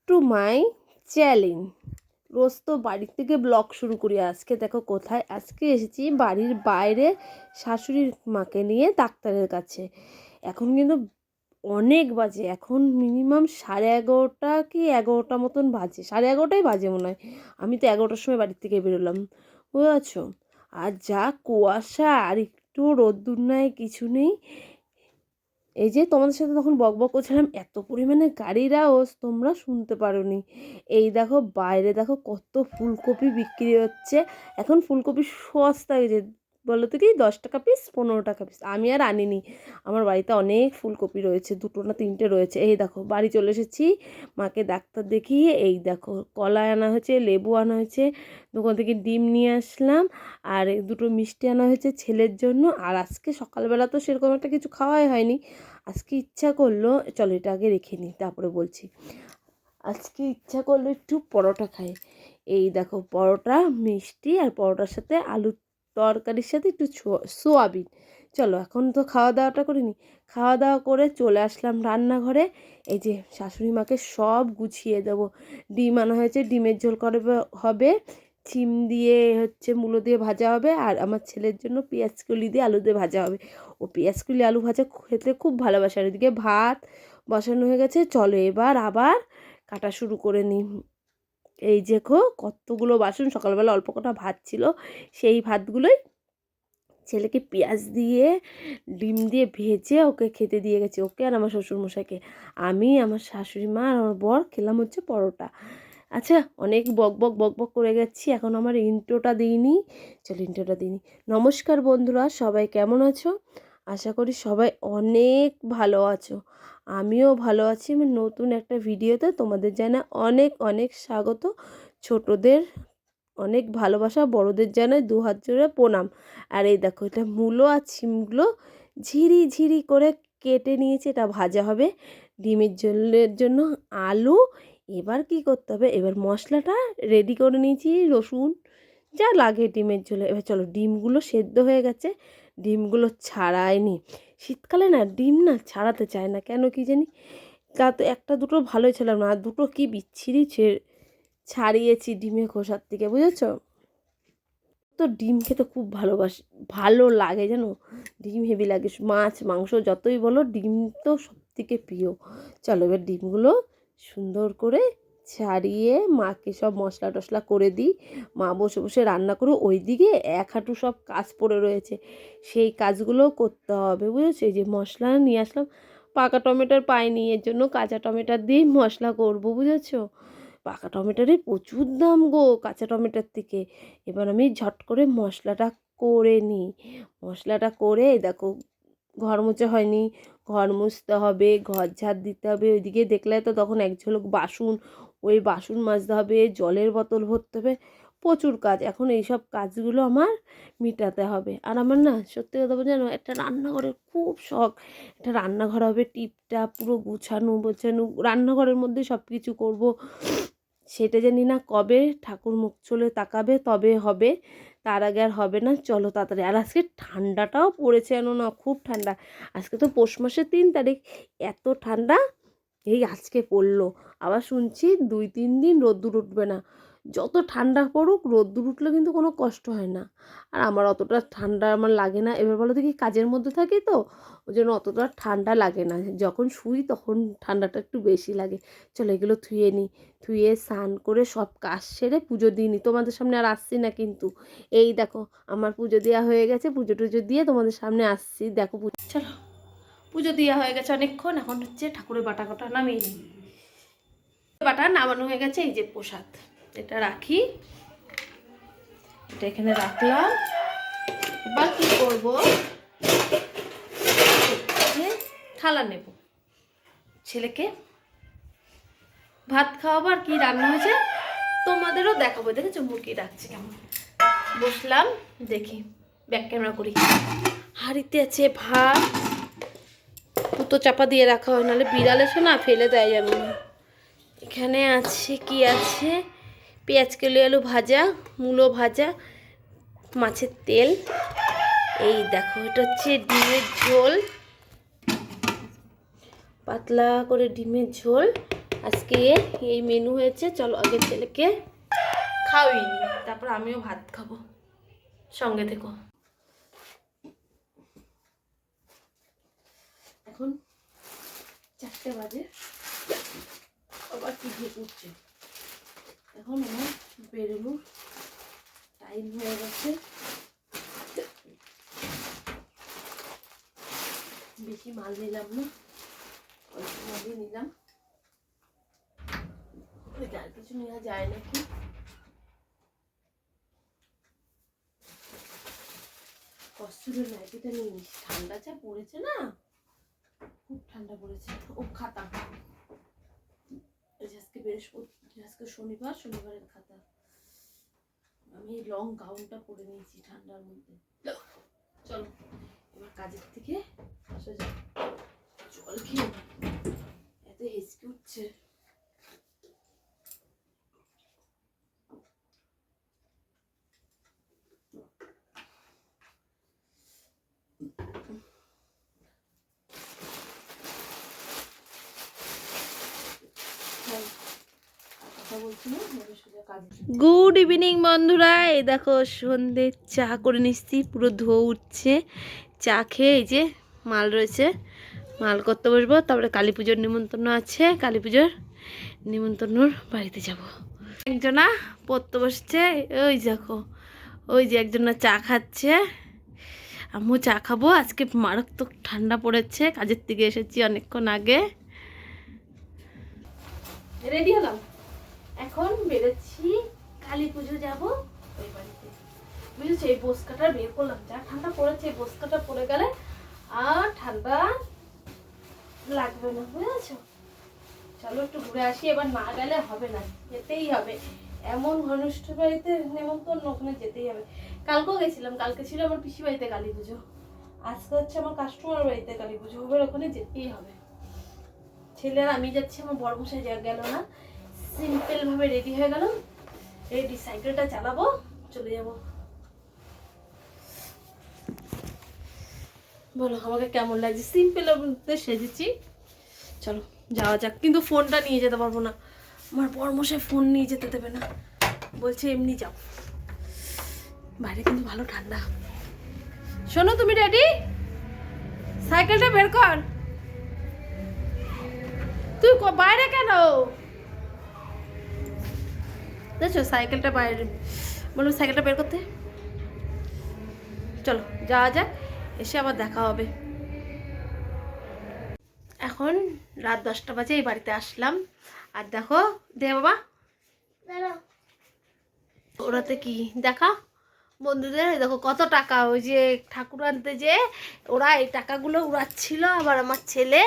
To my challenge. রোজ তো বাড়ি থেকে ব্লগ শুরু করি, আজকে দেখো কোথায়, আজকে এসেছি বাড়ির বাইরে শাশুড়ির মাকে নিয়ে ডাক্তারের কাছে। এখন কিন্তু অনেক বাজে, এখন মিনিমাম 11:30 কি 11টা মতন বাজে, 11:30টাই বাজে মনে হয়। আমি তো 11টার সময় বাড়ির থেকে বেরোলাম, বুঝেছো। আর যা কুয়াশা, আর একটু রোদ্দুর নাই, কিছু নেই। এই যে তোমাদের সাথে তখন বকবক করছিলাম, এত পরিমাণে গাড়ির আওয়াজ তোমরা শুনতে পারোনি। এই দেখো বাইরে দেখো কত ফুলকপি বিক্রি হচ্ছে। এখন ফুলকপি সস্তা হয়েছে, বলো তো কি, 10 টাকা পিস, 15 টাকা পিস। আমি আর আনিনি, আমার বাড়িতে অনেক ফুলকপি রয়েছে, 2টো না 3টে রয়েছে। এই দেখো বাড়ি চলে এসেছি মাকে ডাক্তার দেখিয়ে। এই দেখো কলা আনা হয়েছে, লেবু আনা হয়েছে, দোকান থেকে ডিম নিয়ে আসলাম, আর 2টো মিষ্টি আনা হয়েছে ছেলের জন্য। আর আজকে সকালবেলা তো সেরকম একটা কিছু খাওয়াই হয়নি, আজকে ইচ্ছা করলো, চলো এটা আগে রেখে নিই তারপরে বলছি। আজকে ইচ্ছা করলো একটু পরোটা খাই। এই দেখো পরোটা, মিষ্টি, আর পরোটার সাথে আলুর তরকারির সাথে একটু সোয়াবিন। চলো এখন তো খাওয়া দাওয়াটা করিনি, খাওয়া দাওয়া করে চলে আসলাম রান্নাঘরে। এই যে শাশুড়ি মাকে সব গুছিয়ে দেবো। ডিম আনা হয়েছে, ডিমের ঝোল করে হবে, চিম দিয়ে হচ্ছে মূলো দিয়ে ভাজা হবে, আর আমার ছেলের জন্য পেঁয়াজ কলি দিয়ে আলু দিয়ে ভাজা হবে। ও পেঁয়াজ কলি আলু ভাজা খেতে খুব ভালোবাসে। আর এদিকে ভাত বসানো হয়ে গেছে, চলো এবার আবার কাটা শুরু করে নিই। এই যে কতগুলো বাসন, সকালবেলা অল্প কটা ভাত ছিল, সেই ভাতগুলোই ছেলেকে পেঁয়াজ দিয়ে ডিম দিয়ে ভেজে ওকে খেতে দিয়ে গেছি, ওকে আর আমার শ্বশুরমশাইকে। আমি, আমার শাশুড়ি মা আর আমার বর খেলাম হচ্ছে পরোটা। আচ্ছা, অনেক বক বক বক বক করে গেছি, এখন আমার ইন্ট্রোটা দিইনি। চলো ইন্ট্রোটা দিইনি। নমস্কার বন্ধুরা, সবাই কেমন আছো? আশা করি সবাই অনেক ভালো আছো, আমিও ভালো আছি। আমি নতুন একটা ভিডিওতে তোমাদের জানাই অনেক অনেক স্বাগত। ছোটদের অনেক ভালোবাসা, বড়দের জানাই 2 হাত জোড়ে প্রণাম। আর এই দেখো এটা মূলো আর ছিমগুলো ঝিরি ঝিরি করে কেটে নিয়েছি, এটা ভাজা হবে ডিমের ঝোলের জন্য। আলু, এবার কি করতে হবে, এবার মশলাটা রেডি করে নিয়েছি, রসুন যা লাগে ডিমের ঝোলে। এবার চলো, ডিমগুলো সেদ্ধ হয়ে গেছে, ডিমগুলো ছাড়াইনি। শীতকালে না ডিম না ছাড়াতে চায় না কেন কি জানি। তা তো একটা দুটো ভালোই ছিল না, আর 2টো কি বিচ্ছিরি ছাড়িয়েছি ডিমের খোসার থেকে, বুঝেছো। তো ডিম খেতে খুব ভালোবাসি, ভালো লাগে জানো, ডিম হেভি লাগে। মাছ মাংস যতই বলো, ডিম তো সব থেকে প্রিয়। চলো এবার ডিমগুলো সুন্দর করে ছাড়িয়ে মাকে সব মশলা টশলা করে দিই। মা বসে বসে রান্না করে, ওইদিকে এক হাঁটু সব কাজ পড়ে রয়েছে, সেই কাজগুলোও করতে হবে, বুঝেছো। এই যে মশলা নিয়ে আসলাম, পাকা টমেটোর পাইনি, এর জন্য কাঁচা টমেটোর দিয়েই মশলা করবো, বুঝেছো। পাকা টমেটোরের প্রচুর দাম গো কাঁচা টমেটোর থেকে। এবার আমি ঝট করে মশলাটা করে নিই। মশলাটা করে দেখো, ঘর মুছা হয়নি, ঘর মুছতে হবে, ঘর ঝাড় দিতে হবে। ওইদিকে দেখলে তো তখন এক ঝলক বাসন, ওই বাসন মাজতে হবে, জলের বোতল ভরতে হবে, প্রচুর কাজ। এখন এইসব কাজগুলো আমার মেটাতে হবে। আর আমার না সত্যি কথা বলতে জানো, একটা রান্নাঘরের খুব শখ। একটা রান্নাঘর হবে টিপটাপ, পুরো গুছানো গোছানো, রান্নাঘরের মধ্যে সব কিছু করবো। সেটা জানি না কবে ঠাকুর মুখ চলে তাকাবে তবে হবে, তার আগে আর হবে না। চলো তাড়াতাড়ি। আর আজকে ঠান্ডাটাও পড়েছে জানো না, খুব ঠান্ডা। আজকে তো পৌষ মাসের 3 তারিখ, এত ঠান্ডা এই আজকে পড়লো। আবার শুনছি 2-3 দিন রোদ্দুর উঠবে না। যত ঠান্ডা পড়ুক, রোদ্দুর উঠলে কিন্তু কোনো কষ্ট হয় না। আর আমার অতটা ঠান্ডা আমার লাগে না। এবার বলো দেখি, কাজের মধ্যে থাকি তো, ওই জন্য অতটা ঠান্ডা লাগে না। যখন শুই তখন ঠান্ডাটা একটু বেশি লাগে। চলো এগুলো ধুয়ে নিই, ধুয়ে স্নান করে সব কাজ সেরে পুজো দিয়ে নিই। তোমাদের সামনে আর আসছি না কিন্তু, এই দেখো আমার পুজো দেওয়া হয়ে গেছে, পুজো টুজো দিয়ে তোমাদের সামনে আসছি। দেখো চলো, পুজো দেওয়া হয়ে গেছে অনেকক্ষণ, এখন হচ্ছে ঠাকুরের বাটা কটা নামিয়ে নিই। বাটা নামানো হয়ে গেছে, এই যে প্রসাদ, এটা রাখি, এটা এখানে রাখলাম। এবার কি করবো, থালা নেব, ছেলেকে ভাত খাওয়াবো। আর কি রান্না হয়েছে তোমাদেরও দেখাবো, দেখেছো মুরগি রাখছে কেমন। বসলাম, দেখি ব্যাক ক্যামেরা করি। হাঁড়িতে আছে ভাত, পুতো চাপা দিয়ে রাখা হয়, নাহলে বিড়াল এসে না ফেলে দেয় যেন। এখানে আছে কি আছে, পেঁয়াজ কলি আলু ভাজা, মূলো ভাজা, মাছের তেল। এই দেখো এটা হচ্ছে ডিমের ঝোল, পাতলা করে ডিমের ঝোল। আজকে এই মেনু হয়েছে। চলো আগে ছেলেকে খাওয়াই নি, তারপর আমিও ভাত খাবো। সঙ্গে থেকো। এখন 4টে বাজে, আবার টিভি করছে। এখন আমার বেরোনোর টাইম হয়ে গেছে। বেশি মাল নিলাম না, অল্প মালই নিলাম। আর কিছু নেওয়া যায় নাকি। কষ্টুরের নাইটিটা নিয়ে নিস, ঠান্ডা যা পড়েছে না, খুব ঠান্ডা পড়েছে। ও খাতা, আজকে বৃহস্পতি, আজকে শনিবারের খাতা। আমি লং গাউনটা পরে নিয়েছি ঠান্ডার মধ্যে। চলো এবার কাজের থেকে আসা যাক। জল খেয়ে এত হেসকে উঠছে। গুড ইভিনিং বন্ধুরা, এই দেখো সন্ধ্যে চা করে নিচ্ছি, পুরো ধোয়া উঠছে। চা খেয়ে এই যে মাল রয়েছে, মাল করতে বসবো। তারপরে কালী পুজোর নিমন্ত্রণ আছে, কালী পুজোর নিমন্ত্রণর বাড়িতে যাব। একজনা পড়তে বসছে, ওই দেখো, ওই যে একজনা চা খাচ্ছে, আমিও চা খাবো। আজকে মারাত্মক ঠান্ডা পড়েছে, কাজের থেকে এসেছি অনেকক্ষণ আগে। রেডি হলাম, এখন বেরোচ্ছি, কালী পুজো যাবো ওই বাড়িতে। বুঝেছো, এই বস্কাটা বের করলাম, যা ঠান্ডা পড়েছে, এই বস্কাটা পড়ে গেলে আর ঠান্ডা লাগবে না, বুঝেছো। চলো একটু ঘুরে আসি, এবার না গেলে হবে না, যেতেই হবে। এমন ঘনিষ্ঠ বাড়িতে নেমন্তন্ন, ওখানে যেতেই হবে। কালকেও গেছিলাম, কালকে ছিল আমার পিসি বাড়িতে কালী পুজো, আজকে হচ্ছে আমার কাস্টমার বাড়িতে কালী পুজো। এবার ওখানে যেতেই হবে। ছেলেরা আমি যাচ্ছি, আমার বড় মশাই গেল না, সিম্পল ভাবে রেডি হয়ে গেল। রেডি, সাইকেলটা চালাবো, চলে যাব। বলো আমাকে কেমন লাগছে, সিম্পল মধ্যে সেজেছি। চলো যাওয়া যাক, কিন্তু ফোনটা নিয়ে যেতে পারবো না, আমার বড় মশাই ফোন নিয়ে যেতে দেবে না, বলছে এমনি যাও। বাইরে কিন্তু ভালো ঠান্ডা। শোনো, তুমি রেডি? সাইকেলটা বের কর। তুই বাইরে কেন? দেখছো সাইকেলটা বাইরে, বলবো সাইকেলটা বের করতে। চলো যাওয়া যাক, এসে আবার দেখা হবে। এখন রাত 10টা বাজে, এই বাড়িতে আসলাম। আর দেখো, দে বাবা, ওরাতে কি দেখা বন্ধুদের, দেখো কত টাকা। ওই যে ঠাকুর আনতে যে ওরা এই টাকাগুলো উড়াচ্ছিল, আবার আমার ছেলে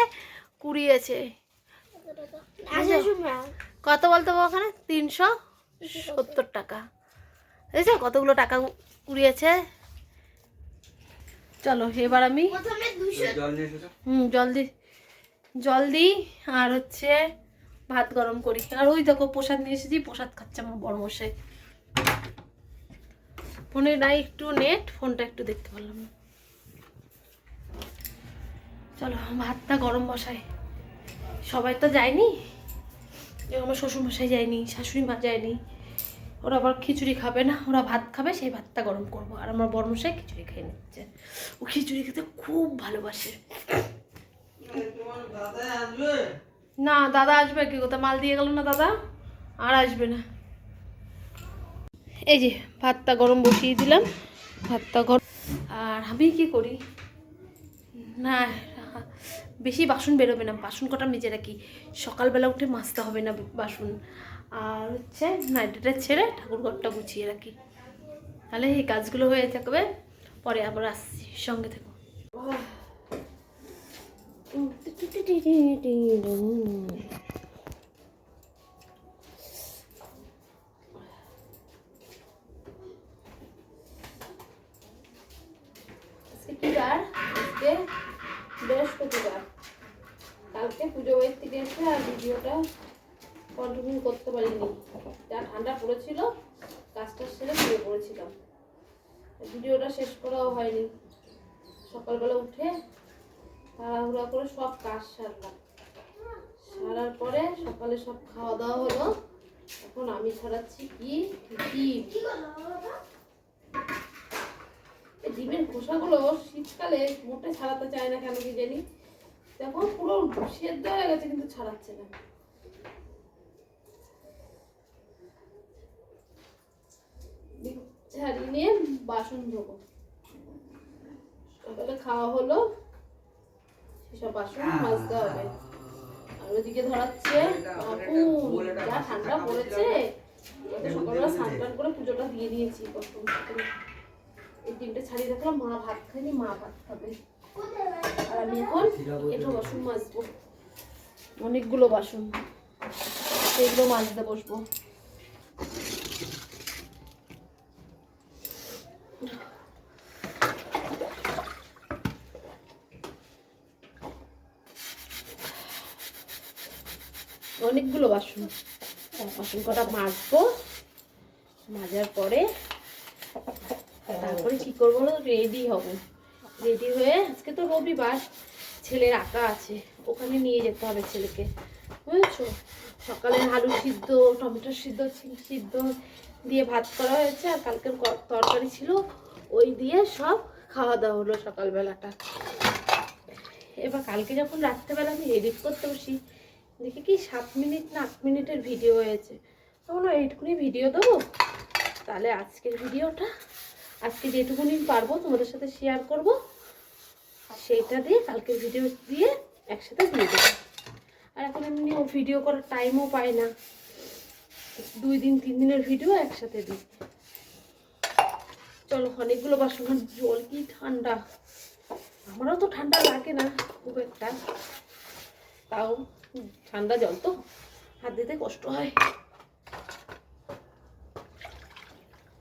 কুড়িয়েছে। কত বলতো ওখানে? 370 টাকা। বুঝেছো কতগুলো টাকা কুড়িয়েছে। চলো এবার আমি জল দিই আর হচ্ছে ভাত গরম করি। আর ওই দেখো প্রসাদ নিয়ে এসেছি, প্রসাদ খাচ্ছে আমার বড় মশাই। ফোনে নাই একটু নেট, ফোনটা একটু দেখতে পারলাম না। চলো ভাতটা গরম বসাই। সবাই তো যায়নি, আমার শ্বশুরমশাই যায়নি, শাশুড়ি মা যায়নি, ওরা আবার খিচুড়ি খাবে না, ওরা ভাত খাবে, সেই ভাতটা গরম করবো। আর আমার বড়মশাই খিচুড়ি খেয়ে নিচ্ছে, ও খিচুড়ি খেতে খুব ভালোবাসে। না দাদা আসবে কি, কোথাও মাল দিয়ে গেল না দাদা, আর আসবে না। এই যে ভাতটা গরম বসিয়ে দিলাম, ভাতটা গরম। আর আমি কি করি, না বেশি বাসন বেরোবে না, বাসন কটা মেজে রাখি, সকালবেলা উঠে মাজতে হবে না বাসন। আর হচ্ছে নাইটিটা ছেড়ে ঠাকুর ঘরটা গুছিয়ে রাখি, তাহলে এই কাজগুলো হয়ে থাকবে। পরে আবার আসছি, সঙ্গে থেকো। আজকে বৃহস্পতিবার, কালকে পুজো বাড়ির থেকে এসে আর ভিডিওটা কন্টিনিউ করতে পারিনি, যা ঠান্ডা পড়েছিল, কাজটা সেরে শুয়ে পড়েছিলাম, ভিডিওটা শেষ করাও হয়নি। সকালবেলা উঠে তাড়াহুড়া করে সব কাজ সারলাম, ছাড়ার পরে সকালে সব খাওয়া দাওয়া হলো। এখন আমি ছাড়াচ্ছি কি ডিম। এই ডিমের খোসাগুলো শীতকালে মোটে ছাড়াতে চায় না, কেন কি জানি। দেখো পুরো সেদ্ধ হয়ে গেছে কিন্তু ছাড়াচ্ছে না। ছাড়িয়ে নিয়ে বাসন ধোবো। সকালে খাওয়া হলো, সেসব বাসন মাজতে হবে। আর ওইদিকে ধরাচ্ছে যা ঠান্ডা পড়েছে। সকালবেলা স্নান টান করে পুজোটা দিয়ে দিয়েছি। এই ডিমটা ছাড়িয়ে রাখলাম, মা ভাত খায়নি, মা ভাত খাবে। আর আমি এখন একটু বাসন মাজবো, অনেকগুলো বাসন, সেগুলো মাজতে বসবো। অনেকগুলো বাসন, বাসন কটা মাজবো। মাজার পরে তারপরে কি করবো, রেডি হব। রেডি হয়ে, আজকে তো রবিবার, ছেলের আঁকা আছে, ওখানে নিয়ে যেতে হবে ছেলেকে, বুঝেছো। সকালে আলু সিদ্ধ, টমেটো সিদ্ধ, সিদ্ধ দিয়ে ভাত করা হয়েছে, আর কালকের তরকারি ছিল, ওই দিয়ে সব খাওয়া দাওয়া হলো সকালবেলাটা। এবার কালকে যখন রাত্রেবেলা আমি এডিট করতে বসি, দেখি কি 7 মিনিট না 8 মিনিটের ভিডিও হয়েছে। তখন এইটুকুনি ভিডিও দেবো, তাহলে আজকের ভিডিওটা, আজকে যেটুকুনি পারবো তোমাদের সাথে শেয়ার করব, সেইটা দিয়ে কালকের ভিডিও দিয়ে একসাথে দিয়ে দেবো। আর এখন এমনি ও ভিডিও করার টাইমও পায় না, 2 দিন 3 দিনের ভিডিও একসাথে দিই। চলো, অনেকগুলো বাসন। জল কি ঠান্ডা, আমারও তো ঠান্ডা লাগে না খুব একটা, তাও ঠান্ডা জল তো হাত দিতে কষ্ট হয়।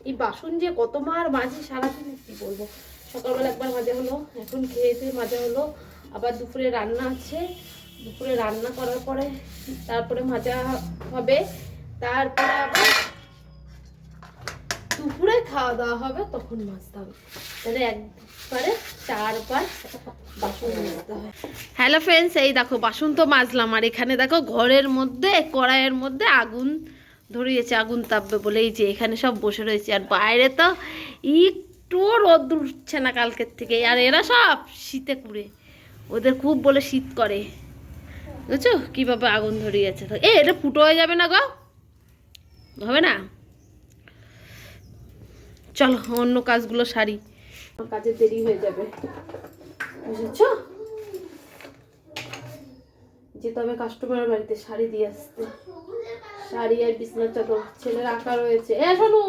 এই বাসন যে কত মার মাঝে সারাদিন কি বলবো। সকালবেলা একবার মাজা হলো, এখন খেয়েতে মাজা হলো, আবার দুপুরে রান্না আছে, দুপুরে রান্না করার পরে তারপরে মাজা হবে, তারপরে আবার দুপুরে খাওয়া দাওয়া হবে, তখন মাজতে হবে। তাহলে একবারে 4 বার বাসন মাজতে হয়। হ্যালো ফ্রেন্ডস, এই দেখো বাসন তো মাজলাম, আর এখানে দেখো ঘরের মধ্যে কড়াইয়ের মধ্যে আগুন ধরিয়েছে, আগুন তাপবে বলে। এই যে এখানে সব বসে রয়েছে, আর বাইরে তো একটু রোদ উঠছে না কালকের থেকে। আর এরা সব শীতে কুড়ে, ওদের খুব বলে শীত করে, বুঝছো কীভাবে আগুন ধরিয়েছে। এটা ফুটো হয়ে যাবে না গো, হবে না। চলো অন্য কাজগুলো সারি, কাজে দেরি হয়ে যাবে, বুঝেছ। যেতে হবে কাস্টমারের বাড়িতে শাড়ি দিয়ে আসতে, শাড়ি আর বিছানার চাদর। ছেলের আঁকা রয়েছে। শোনো,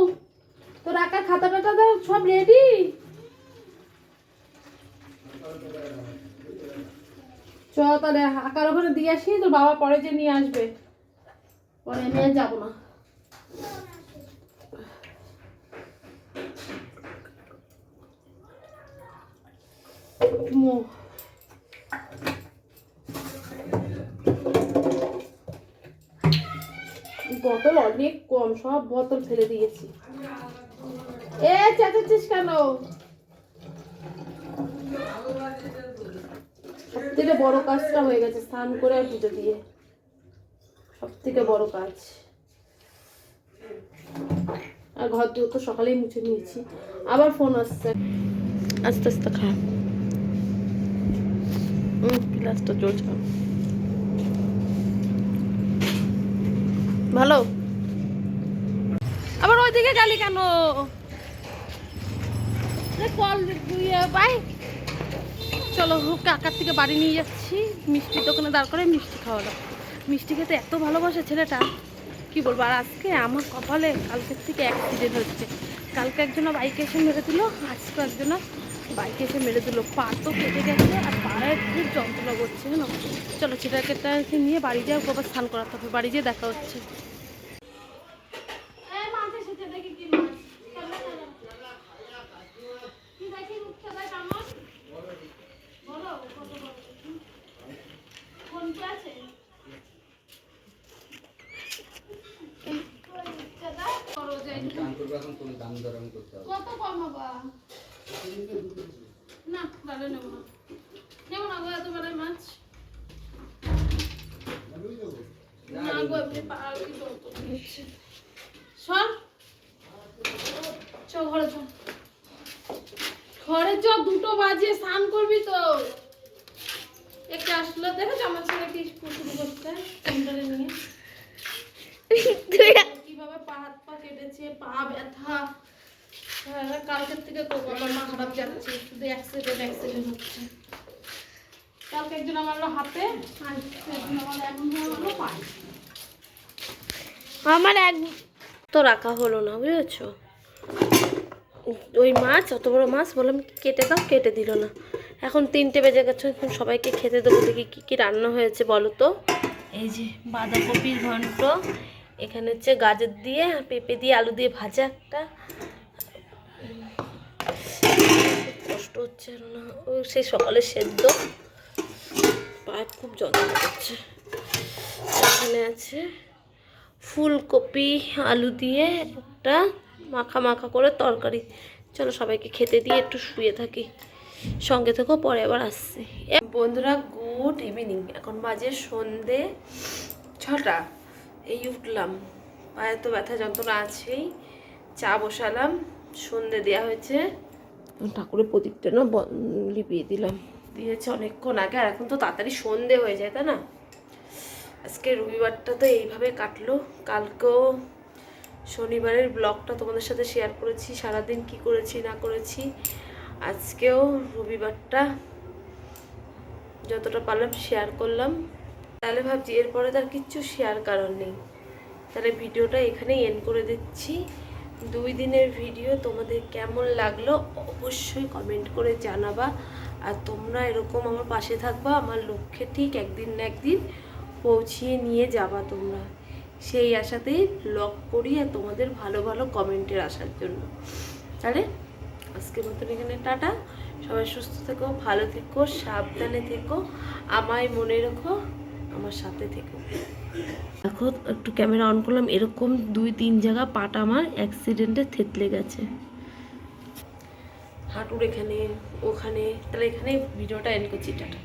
তোর আঁকার খাতা টাতা সব রেডি? চ তাহলে আঁকার ওখানে দিয়ে আসি, তোর বাবা পরে যে নিয়ে আসবে, পরে আমি আর যাবো না। বোতল অনেক কম, সব বোতল ফেলে দিয়েছি। চেঁচাচ্ছিস কেন? সব থেকে বড় কাজটা হয়ে গেছে, স্নান করে আর পুজো দিয়ে, সব থেকে বড় কাজ। আর ঘর দুটো তো সকালেই মুছে নিয়েছি। আবার ফোন আসছে, আস্তে আস্তে খা। গ্লাসটা চলছে ভালো। আবার ওইদিকে গেলি কেন? কল বাই। চলো কাকার থেকে বাড়ি নিয়ে যাচ্ছি, মিষ্টির দোকানে দাঁড় করে মিষ্টি খাওয়ালো। মিষ্টি খেতে এত ভালোবাসে ছেলেটা, কি বলবো। আর আজকে আমার কপালে কালকের থেকে অ্যাক্সিডেন্ট হচ্ছে। কালকে একজনা বাইকে এসে মেরে দিল, আজকে একজনা বাইকে এসে মেরে দিল। পা তো কেটে গেছে, আর পাড়ায় খুব যন্ত্রণা করছে জানো। চলো ছেলেটাকে নিয়ে বাড়ি যাও, বাবা স্নান করাতে হবে। বাড়ি যেয়ে দেখা হচ্ছে। কত কমাবা না, নেবো না, নেবো না গো, এত বড় মাছ। না গো এমনি পাগল যন্ত্রণা হচ্ছে। সর চ ঘরে চ, ঘরে চ, 2টো বাজে, স্নান করবি তো। একটা আসলো দেখো আমার ছেলে কি শুরু করছে কম্পিউটারে নিয়ে কিভাবে পা হাত পা কেটেছে, পা ব্যথা। কালকের থেকে আমার মা খারাপ যাচ্ছে, শুধু অ্যাক্সিডেন্ট হচ্ছে। কালকে একজন আমার হাতে, আর একজন আমার এমন হলো পায়ে। আমার এক তো রাখা হলো না, বুঝেছো? ওই মাছ, অত বড় মাছ, বললাম কেটে দাও, কেটে দিল না। এখন 3টে বেজে গেছে, এখন সবাইকে খেতে দেবো। দেখি কী কী রান্না হয়েছে বলো তো। এই যে বাঁধাকপির ঘন্ট, এখানে হচ্ছে গাজর দিয়ে পেঁপে দিয়ে আলু দিয়ে ভাজা একটা। কষ্ট হচ্ছে না, ও সেই সকালে সেদ্ধ, পায়ে খুব যন্ত্রণা করছে। এখানে আছে ফুলকপি আলু দিয়ে একটা মাখা মাখা করে তরকারি। চলো সবাইকে খেতে দিয়ে একটু শুয়ে থাকি, সঙ্গে থেকেও পরে আবার আসছি। বন্ধুরা গুড ইভিনিং, এখন বাজে সন্ধে 6টা। এই উঠলাম, পায়ে তো ব্যথা যন্ত্রণা আছেই। চা বসালাম, সন্ধে দেওয়া হয়েছে। ঠাকুরের প্রদীপটা না লিপিয়ে দিলাম, দিয়েছে অনেকক্ষণ আগে। আর এখন তো তাড়াতাড়ি সন্ধে হয়ে যায়, তাই না? আজকে রবিবারটা তো এইভাবে কাটলো। কালকেও শনিবারের ব্লগটা তোমাদের সাথে শেয়ার করেছি, সারাদিন কি করেছি না করেছি। আজকেও রবিবারটা যতটা পারলাম শেয়ার করলাম। তাহলে ভাবছি এরপরে তার কিচ্ছু শেয়ার কারণ নেই, তাহলে ভিডিওটা এখানেই এন্ড করে দিচ্ছি। 2 দিনের ভিডিও তোমাদের কেমন লাগলো অবশ্যই কমেন্ট করে জানাবা। আর তোমরা এরকম আমার পাশে থাকবা, আমার লক্ষ্যে ঠিক একদিন না একদিন পৌঁছিয়ে নিয়ে যাবা তোমরা, সেই আশাতেই ব্লগ করি আর তোমাদের ভালো ভালো কমেন্টের আসার জন্য। তাহলে আজকের মতন এখানে টাটা। সবাই সুস্থ থেকো, ভালো থেকো, সাবধানে থেকো, আমায় মনে রেখো, আমার সাথে থেকো। দেখো একটু ক্যামেরা অন করলাম, এরকম 2-3 জায়গা পাটা আমার অ্যাক্সিডেন্টে থেতলে গেছে, হাঁটুর এখানে ওখানে। তাহলে এখানে ভিডিওটা এন্ড করছি, টাটা।